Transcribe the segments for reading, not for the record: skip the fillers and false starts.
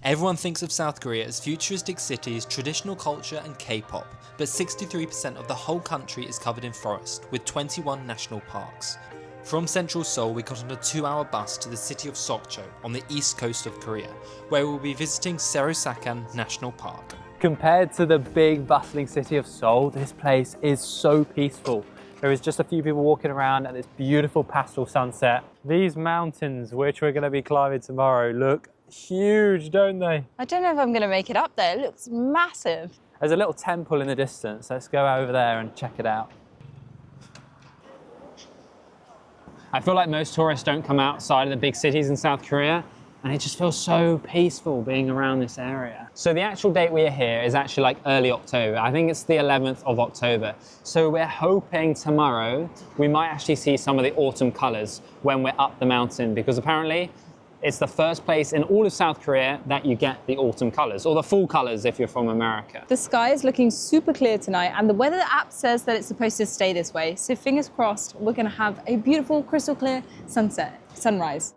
Everyone thinks of South Korea as futuristic cities, traditional culture and K-pop, but 63% of the whole country is covered in forest, with 21 national parks. From central Seoul, we got on a 2-hour bus to the city of Sokcho on the east coast of Korea, where we will be visiting Seoraksan National Park. Compared to the big bustling city of Seoul, this place is so peaceful. There is just a few people walking around at this beautiful pastel sunset. These mountains, which we're going to be climbing tomorrow, look huge, don't they? I don't know if I'm going to make it up there. It looks massive. There's a little temple in the distance. Let's go over there and check it out. I feel like most tourists don't come outside of the big cities in South Korea, and it just feels so peaceful being around this area. So the actual date we are here is actually like early October. I think it's the 11th of October. So we're hoping tomorrow we might actually see some of the autumn colors when we're up the mountain, because apparently it's the first place in all of South Korea that you get the autumn colors, or the full colors if you're from America. The sky is looking super clear tonight, and the weather app says that it's supposed to stay this way. So fingers crossed, we're going to have a beautiful crystal clear sunrise.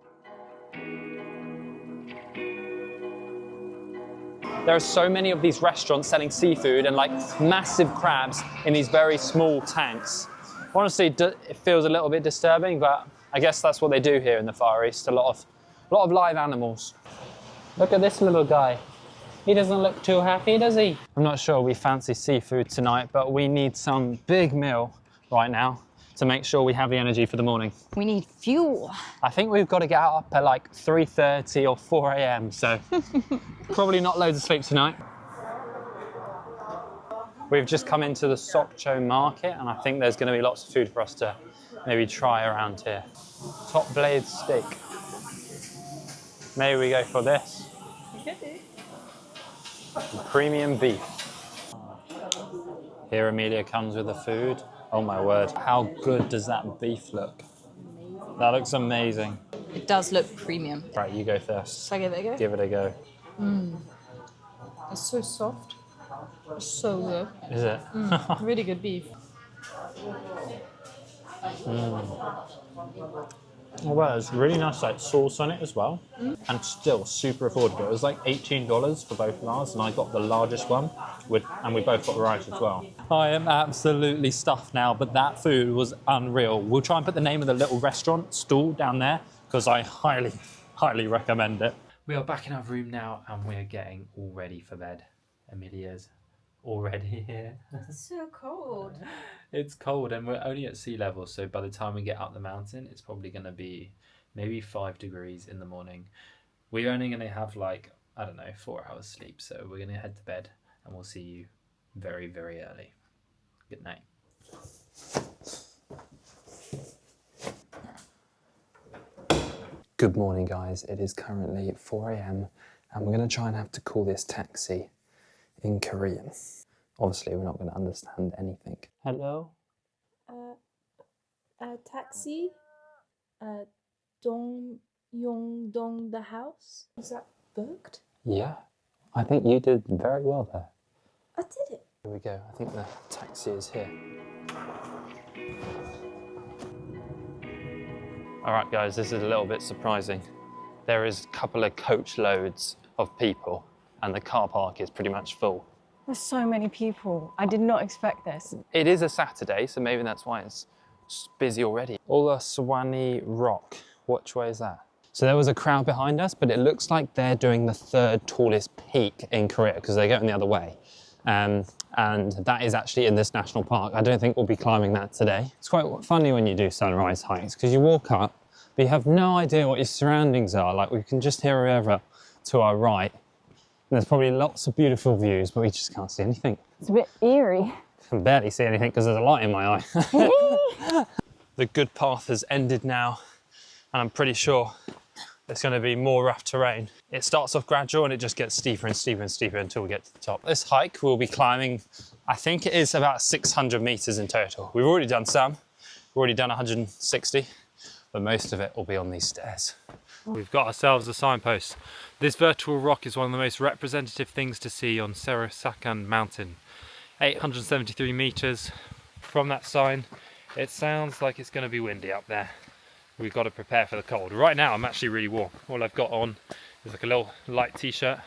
There are so many of these restaurants selling seafood and like massive crabs in these very small tanks. Honestly, it feels a little bit disturbing, but I guess that's what they do here in the Far East. A lot of live animals. Look at this little guy. He doesn't look too happy, does he? I'm not sure we fancy seafood tonight, but we need some big meal right now to make sure we have the energy for the morning. We need fuel. I think we've got to get up at like 3:30 or 4 a.m, so probably not loads of sleep tonight. We've just come into the Sokcho market, and I think there's going to be lots of food for us to maybe try around here. Top blade steak. Maybe we go for this. Premium beef. Here Amelia comes with the food. Oh my word, how good does that beef look? That looks amazing. It does look premium. Right, you go first. Shall I give it a go? Give it a go. It's so soft. It's so good. Is it? Really good beef. Oh wow, there's really nice like sauce on it as well, and still super affordable. It was like $18 for both of ours, and I got the largest one, and we both got rice as well. I am absolutely stuffed now, but that food was unreal. We'll try and put the name of the little restaurant stall down there, because I highly recommend it. We are back in our room now, and we're getting all ready for bed. Amelia's already here. It's so cold. It's cold, and we're only at sea level, so by the time we get up the mountain, it's probably going to be maybe 5 degrees in the morning. We're only going to have like, I don't know, 4 hours sleep, so we're going to head to bed, and we'll see you very, very early. Good night. Good morning, guys. It is currently 4 a.m. and we're going to try and have to call this taxi in Korean. Obviously, we're not going to understand anything. Hello? Taxi? Dong Yongdong, the house? Is that booked? Yeah, I think you did very well there. I did it. Here we go. I think the taxi is here. All right, guys, this is a little bit surprising. There is a couple of coach loads of people, and the car park is pretty much full. There's so many people. I did not expect this. It is a Saturday, so maybe that's why it's busy already. Ola Swani Rock. Which way is that? So there was a crowd behind us, but it looks like they're doing the 3rd tallest peak in Korea, because they're going the other way. And that is actually in this national park. I don't think we'll be climbing that today. It's quite funny when you do sunrise hikes, because you walk up, but you have no idea what your surroundings are. Like, we can just hear a river to our right. And there's probably lots of beautiful views, but we just can't see anything. It's a bit eerie. I can barely see anything because there's a light in my eye. The good path has ended now, and I'm pretty sure it's going to be more rough terrain. It starts off gradual and it just gets steeper and steeper and steeper until we get to the top. This hike we'll be climbing, I think it is about 600 meters in total. We've already done some. We've already done 160, but most of it will be on these stairs. We've got ourselves a signpost. This vertical rock is one of the most representative things to see on Seoraksan mountain. 873 meters from that sign. It sounds like it's going to be windy up there. We've got to prepare for the cold. Right now I'm actually really warm. All I've got on is like a little light t-shirt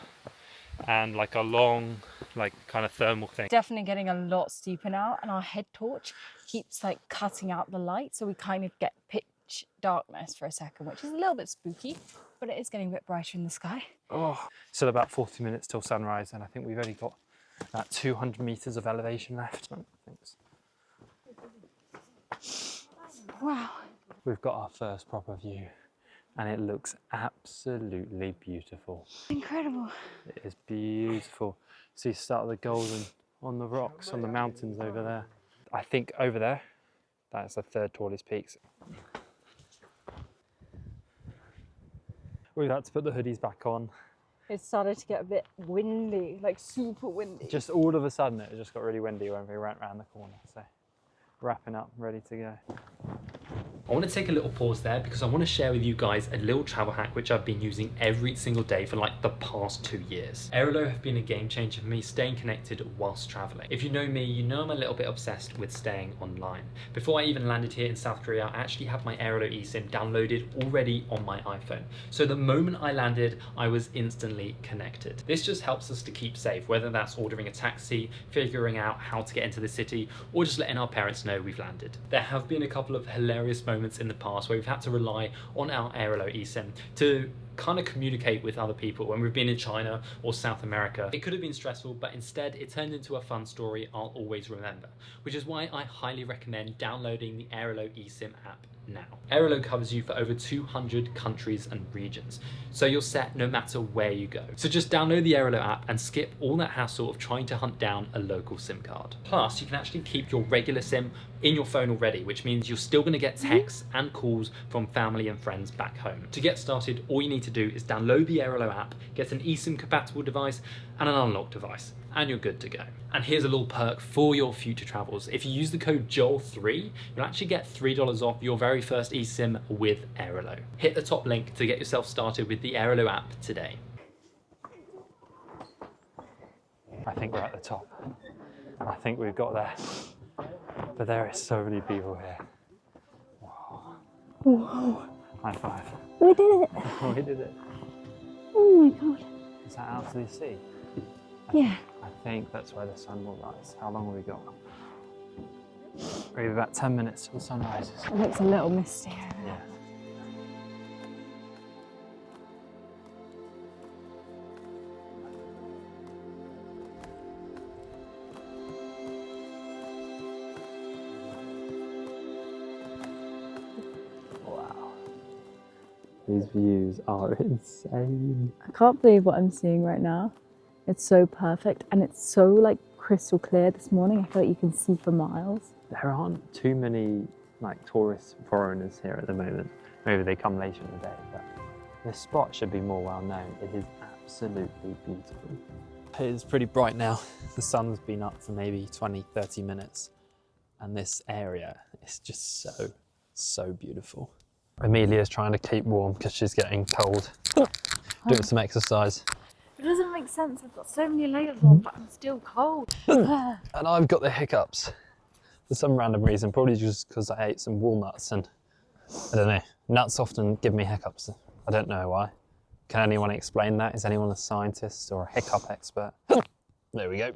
and like a long, like kind of thermal thing. Definitely getting a lot steeper now, and our head torch keeps like cutting out the light, so we kind of get pitch darkness for a second, which is a little bit spooky, but it is getting a bit brighter in the sky. Oh, still about 40 minutes till sunrise, and I think we've only got about 200 meters of elevation left. Thanks. Wow. We've got our first proper view, and it looks absolutely beautiful. Incredible. It is beautiful. See the start of the golden on the rocks, on the mountains over there. I think over there, that's the third tallest peaks. We've had to put the hoodies back on. It started to get a bit windy, like super windy. Just all of a sudden, it just got really windy when we went round the corner. So wrapping up, ready to go. I want to take a little pause there because I want to share with you guys a little travel hack which I've been using every single day for like the past 2 years. Airalo have been a game changer for me staying connected whilst traveling. If you know me, you know I'm a little bit obsessed with staying online. Before I even landed here in South Korea, I actually have my Airalo eSIM downloaded already on my iPhone. So the moment I landed, I was instantly connected. This just helps us to keep safe, whether that's ordering a taxi, figuring out how to get into the city, or just letting our parents know we've landed. There have been a couple of hilarious moments in the past where we've had to rely on our Airalo eSIM to kind of communicate with other people when we've been in China or South America. It could have been stressful, but instead it turned into a fun story I'll always remember, which is why I highly recommend downloading the Airalo eSIM app now. Airalo covers you for over 200 countries and regions, so you're set no matter where you go. So just download the Airalo app and skip all that hassle of trying to hunt down a local SIM card. Plus, you can actually keep your regular SIM in your phone already, which means you're still going to get texts and calls from family and friends back home. To get started, all you need to do is download the Airalo app, get an eSIM compatible device and an unlocked device, and you're good to go. And here's a little perk for your future travels. If you use the code JOEL3, you'll actually get $3 off your very first eSIM with Airalo. Hit the top link to get yourself started with the Airalo app today. I think we're at the top. I think we've got there. But there are so many people here. Wow. Whoa. High five. We did it. We did it. Oh my god. Is that out to the sea? Yeah. I think that's where the sun will rise. How long have we got? We have about 10 minutes till the sun rises. It looks a little misty. Yeah. Wow. These views are insane. I can't believe what I'm seeing right now. It's so perfect and it's so like crystal clear this morning. I feel like you can see for miles. There aren't too many like tourist foreigners here at the moment. Maybe they come later in the day, but this spot should be more well known. It is absolutely beautiful. It's pretty bright now. The sun's been up for maybe 20-30 minutes and this area is just so beautiful. Amelia's trying to keep warm because she's getting cold. Doing some exercise. It doesn't make sense. I've got so many layers on, but I'm still cold. And I've got the hiccups for some random reason, probably just because I ate some walnuts and I don't know, nuts often give me hiccups. I don't know why. Can anyone explain that? Is anyone a scientist or a hiccup expert? There we go.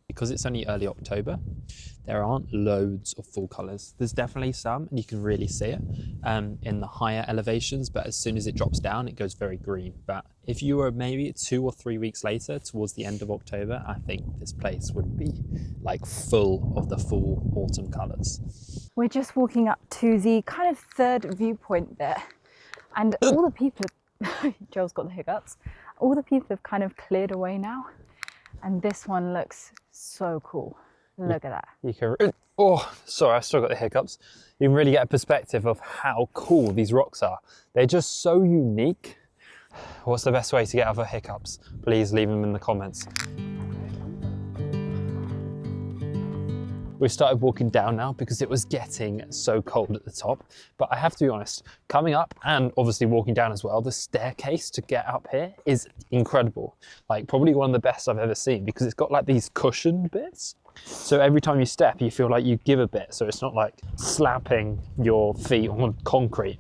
Because it's only early October, there aren't loads of full colours. There's definitely some, and you can really see it in the higher elevations, but as soon as it drops down, it goes very green. But if you were maybe 2 or 3 weeks later, towards the end of October, I think this place would be like full of the full autumn colours. We're just walking up to the kind of third viewpoint there, and all the people, Joel's got the hiccups, all the people have kind of cleared away now, and this one looks so cool. Look at that. You can, oh, sorry, I still got the hiccups. You can really get a perspective of how cool these rocks are. They're just so unique. What's the best way to get other hiccups? Please leave them in the comments. We started walking down now because it was getting so cold at the top. But I have to be honest, coming up and obviously walking down as well, the staircase to get up here is incredible. Like probably one of the best I've ever seen because it's got like these cushioned bits. So every time you step, you feel like you give a bit. So it's not like slapping your feet on concrete.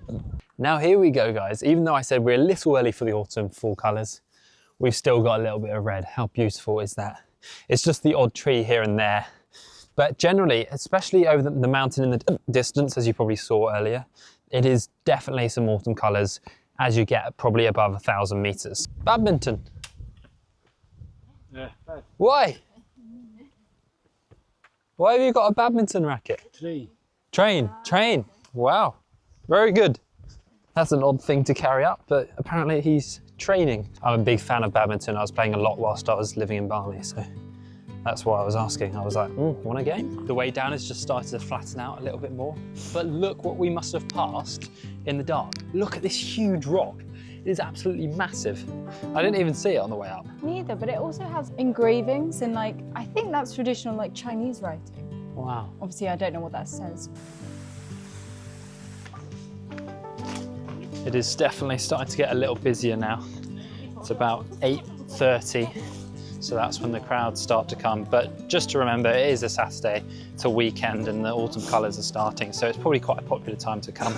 Now here we go, guys. Even though I said we're a little early for the autumn fall colours, we've still got a little bit of red. How beautiful is that? It's just the odd tree here and there. But generally, especially over the mountain in the distance, as you probably saw earlier, it is definitely some autumn colours as you get probably above 1,000 metres. Badminton. Yeah. Why? Why have you got a badminton racket? Train. Wow. Very good. That's an odd thing to carry up, but apparently he's training. I'm a big fan of badminton. I was playing a lot whilst I was living in Bali, so that's why I was asking. I was like, want a game? The way down has just started to flatten out a little bit more. But look what we must have passed in the dark. Look at this huge rock. It is absolutely massive. I didn't even see it on the way up. Neither, but it also has engravings and like, I think that's traditional like Chinese writing. Wow. Obviously, I don't know what that says. It is definitely starting to get a little busier now. It's about 8:30, so that's when the crowds start to come. But just to remember, it is a Saturday, it's a weekend, and the autumn colours are starting, so it's probably quite a popular time to come.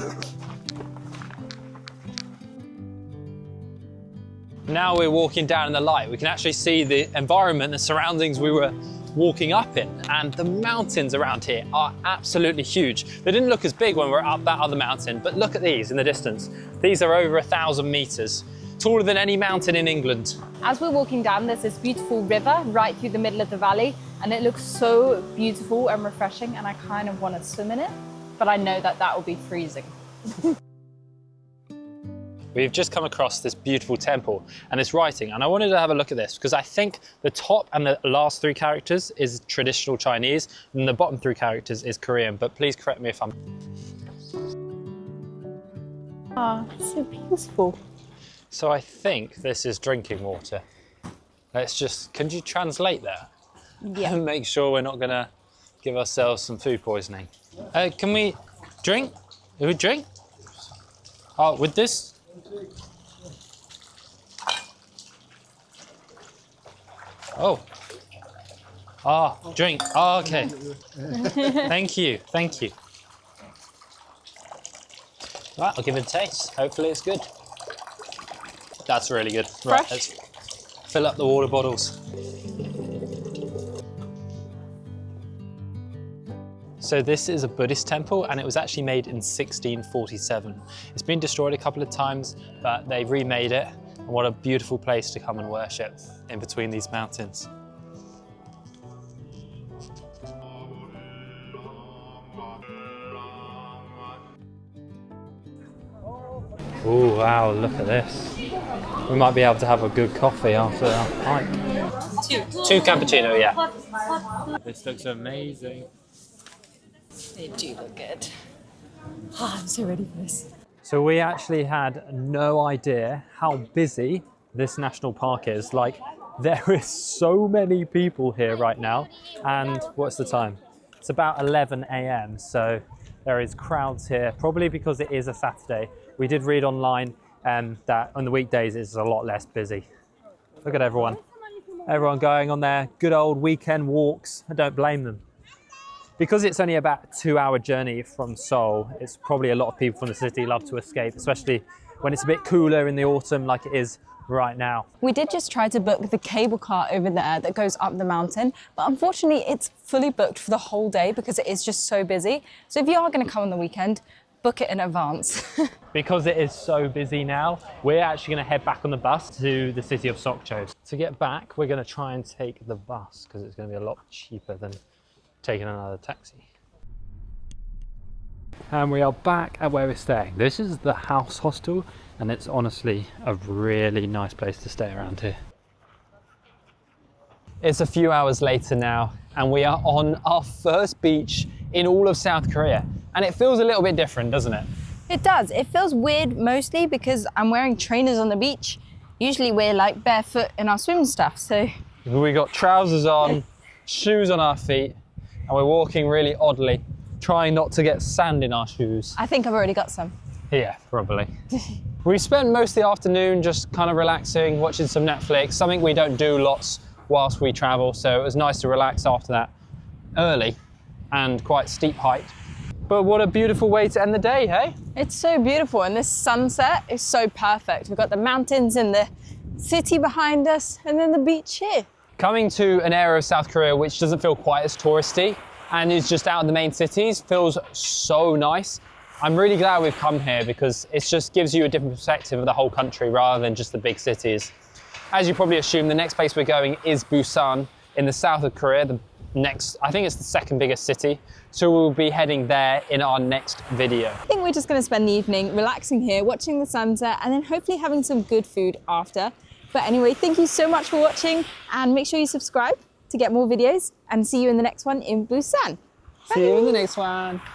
Now we're walking down in the light, we can actually see the environment, the surroundings we were walking up in, and the mountains around here are absolutely huge. They didn't look as big when we were up that other mountain, but look at these in the distance. These are over 1,000 metres, taller than any mountain in England. As we're walking down, there's this beautiful river right through the middle of the valley, and it looks so beautiful and refreshing, and I kind of want to swim in it, but I know that that will be freezing. We've just come across this beautiful temple and this writing, and I wanted to have a look at this because I think the top and the last 3 characters is traditional Chinese and the bottom 3 characters is Korean, but please correct me if I'm... Ah, so peaceful. So I think this is drinking water. Let's just, can you translate that? Yeah. And make sure we're not gonna give ourselves some food poisoning. Can we drink? Do we drink? Oh, with this? Oh. Ah, drink. Oh, okay. Thank you. Thank you. Right, I'll give it a taste. Hopefully it's good. That's really good. Right, Fresh? let's fill up the water bottles. So this is a Buddhist temple and it was actually made in 1647. It's been destroyed a couple of times, but they've remade it. And what a beautiful place to come and worship in between these mountains. Oh wow, look at this. We might be able to have a good coffee after our hike. Two cappuccino, yeah. This looks amazing. They do look good. Oh, I'm so ready for this. So we actually had no idea how busy this national park is. Like, there is so many people here right now. And what's the time? It's about 11 a.m. So there is crowds here, probably because it is a Saturday. We did read online that on the weekdays it's a lot less busy. Look at everyone. Everyone going on their good old weekend walks. I don't blame them. Because it's only about a 2-hour journey from Seoul, it's probably a lot of people from the city love to escape, especially when it's a bit cooler in the autumn like it is right now. We did just try to book the cable car over there that goes up the mountain, but unfortunately it's fully booked for the whole day because it is just so busy. So if you are going to come on the weekend, book it in advance. Because it is so busy now, we're actually going to head back on the bus to the city of Sokcho. To get back, we're going to try and take the bus because it's going to be a lot cheaper than taking another taxi. And we are back at where we're staying. This is the house hostel and it's honestly a really nice place to stay around here. It's a few hours later now and we are on our first beach in all of South Korea. And it feels a little bit different, doesn't it? It does. It feels weird mostly because I'm wearing trainers on the beach. Usually we're like barefoot in our swim stuff, so. We got trousers on, shoes on our feet, and we're walking really oddly, trying not to get sand in our shoes. I think I've already got some. Yeah, probably. We spent most of the afternoon just kind of relaxing, watching some Netflix, something we don't do lots whilst we travel, so it was nice to relax after that early and quite steep hike. But what a beautiful way to end the day, hey? It's so beautiful and this sunset is so perfect. We've got the mountains in the city behind us, and then the beach here. Coming to an area of South Korea which doesn't feel quite as touristy and is just out of the main cities feels so nice. I'm really glad we've come here because it just gives you a different perspective of the whole country rather than just the big cities. As you probably assume, the next place we're going is Busan in the south of Korea, I think it's the second biggest city. So we'll be heading there in our next video. I think we're just going to spend the evening relaxing here, watching the sunset, and then hopefully having some good food after. But anyway, thank you so much for watching, and make sure you subscribe to get more videos, and see you in the next one in Busan. See you in the next one.